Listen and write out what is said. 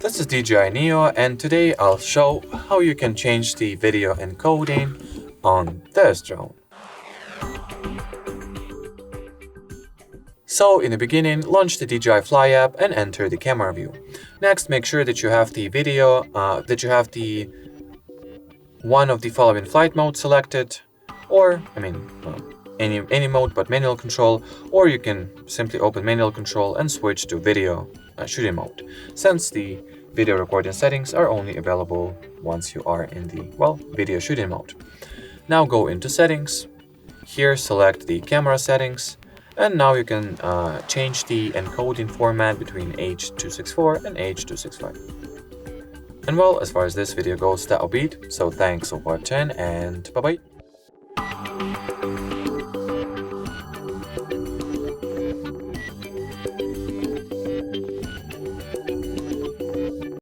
This is DJI Neo, and today I'll show how you can change the video encoding on this drone. So in the beginning, launch the DJI Fly app and enter the camera view. Next, make sure that you have the video, one of the following flight modes selected, or any mode but manual control, or you can simply open manual control and switch to video shooting mode, since the video recording settings are only available once you are in the video shooting mode. Now go into settings. Here select the camera settings, and now you can change the encoding format between H.264 and H.265. And as far as this video goes, that'll be it. So thanks for watching, and bye bye.